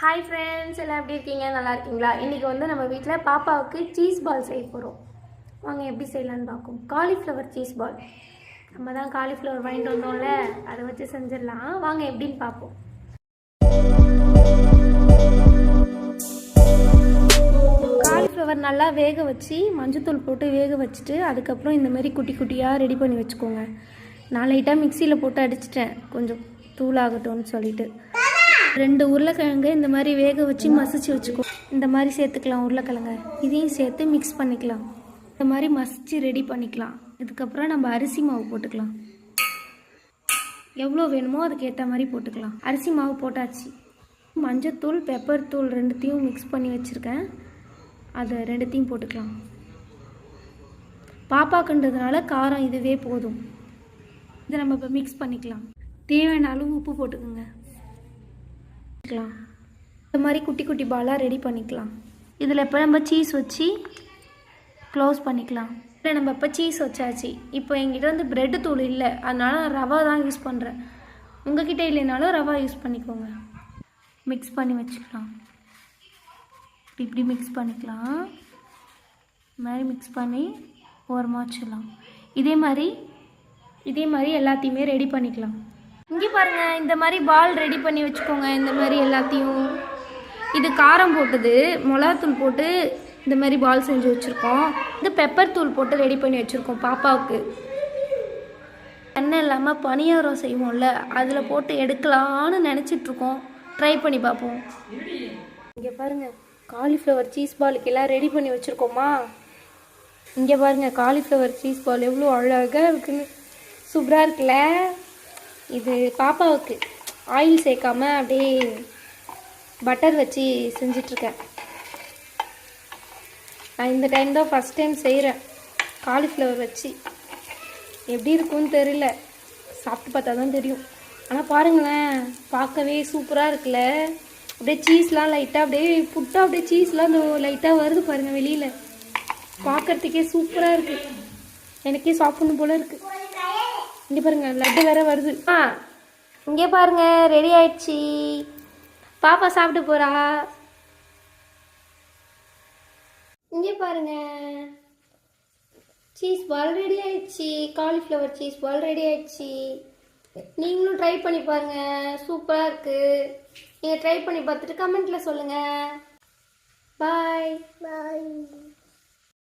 Hi friends, எல்லாம் எப்படி இருக்கீங்க? நல்லா இருக்கீங்களா? இன்றைக்கி வந்து நம்ம வீட்டில் பாப்பாவுக்கு சீஸ் பால் செய்ய போகிறோம். வாங்க எப்படி செய்யலான்னு பார்க்கும். Cauliflower cheese ball. நம்ம தான் காலிஃப்ளவர் வாங்கிட்டு வந்தோம்ல, அதை வச்சு செஞ்சிடலாம். வாங்க எப்படின்னு பார்ப்போம். காலிஃப்ளவர் நல்லா வேக வச்சு மஞ்சத்தூள் போட்டு வேக வச்சுட்டு அதுக்கப்புறம் இந்த மாதிரி குட்டி குட்டியாக ரெடி பண்ணி வச்சுக்கோங்க. நான் லைட்டாக மிக்சியில் போட்டு அடிச்சிட்டேன், கொஞ்சம் தூளாகட்டும்னு சொல்லிட்டு. 2 உருளைக்கிழங்கு இந்த மாதிரி வேக வச்சு மசிச்சு வச்சுக்கோ. இந்த மாதிரி சேர்த்துக்கலாம் உருளைக்கிழங்க. இதையும் சேர்த்து மிக்ஸ் பண்ணிக்கலாம். இந்த மாதிரி மசிச்சு ரெடி பண்ணிக்கலாம். இதுக்கப்புறம் நம்ம அரிசி மாவு போட்டுக்கலாம். எவ்வளோ வேணுமோ அதுக்கு ஏற்ற மாதிரி போட்டுக்கலாம். அரிசி மாவு போட்டாச்சு. மஞ்சத்தூள், பெப்பர் தூள் 2த்தையும் மிக்ஸ் பண்ணி வச்சுருக்கேன். அதை 2த்தையும் போட்டுக்கலாம். பாப்பாக்குன்றதுனால காரம் இதுவே போதும். இதை நம்ம இப்போ மிக்ஸ் பண்ணிக்கலாம். தேவையான அளவு உப்பு போட்டுக்கோங்க. இந்த மாதிரி குட்டி குட்டி பாலாக ரெடி பண்ணிக்கலாம். இதில் இப்போ நம்ம சீஸ் வச்சு க்ளோஸ் பண்ணிக்கலாம். இல்லை நம்ம இப்போ சீஸ் வச்சாச்சு. இப்போ என்கிட்ட வந்து ப்ரெட்டு தூள் இல்லை, அதனால நான் ரவா தான் யூஸ் பண்ணுறேன். உங்ககிட்ட இல்லைனாலும் ரவா யூஸ் பண்ணிக்கோங்க. மிக்ஸ் பண்ணி வச்சுக்கலாம். இப்படி மிக்ஸ் பண்ணிக்கலாம். இந்த மாதிரி மிக்ஸ் பண்ணி ஓரமாக வச்சிடலாம். இதே மாதிரி எல்லாத்தையுமே ரெடி பண்ணிக்கலாம். இங்கே பாருங்கள், இந்த மாதிரி பால் ரெடி பண்ணி வச்சுக்கோங்க. இந்த மாதிரி எல்லாத்தையும். இது காரம் போட்டது, மிளகாத்தூள் போட்டு இந்த மாதிரி பால் செஞ்சு வச்சுருக்கோம். இது பெப்பர் தூள் போட்டு ரெடி பண்ணி வச்சுருக்கோம் பாப்பாவுக்கு. எண்ணெய் இல்லாமல் பனியாரம் செய்வோம்ல, அதில் போட்டு எடுக்கலான்னு நினச்சிட்ருக்கோம். ட்ரை பண்ணி பார்ப்போம். இங்கே பாருங்கள், காலிஃப்ளவர் சீஸ் பாலுக்கு எல்லாம் ரெடி பண்ணி வச்சுருக்கோமா. இங்கே பாருங்கள், காலிஃப்ளவர் சீஸ் பால் எவ்வளோ அழகாக இருக்குன்னு. சூப்பராக இருக்குல்ல? இது பாப்பாவுக்கு ஆயில் சேர்க்காம அப்படியே பட்டர் வச்சு செஞ்சிட்ருக்கேன். நான் இந்த டைம் தான் ஃபஸ்ட் டைம் செய்கிறேன் காலிஃப்ளவர் வச்சு. எப்படி இருக்குன்னு தெரியல, சாப்பிட்டு பார்த்தா தான் தெரியும். ஆனால் பாருங்களேன், பார்க்கவே சூப்பராக இருக்குல்ல. அப்படியே சீஸ்லாம் லைட்டாக அப்படியே புட்டாக அப்படியே சீஸ்லாம் அந்த லைட்டாக வருது பாருங்கள் வெளியில். பார்க்குறதுக்கே சூப்பராக இருக்குது. எனக்கே சாப்பிடணும் போல் இருக்குது. இங்கே பாருங்க, லட்டு வேற வருது. இங்கே பாருங்க, ரெடி ஆயிடுச்சு. பாப்பா சாப்பிட்டு போறா. இங்கே பாருங்க, சீஸ் பால் ரெடி ஆயிடுச்சு. காலிஃப்ளவர் சீஸ் பால் ரெடி ஆயிடுச்சு. நீங்களும் ட்ரை பண்ணி பாருங்க, சூப்பராக இருக்கு. நீங்கள் ட்ரை பண்ணி பார்த்துட்டு கமெண்ட்ல சொல்லுங்க. பாய் பாய்.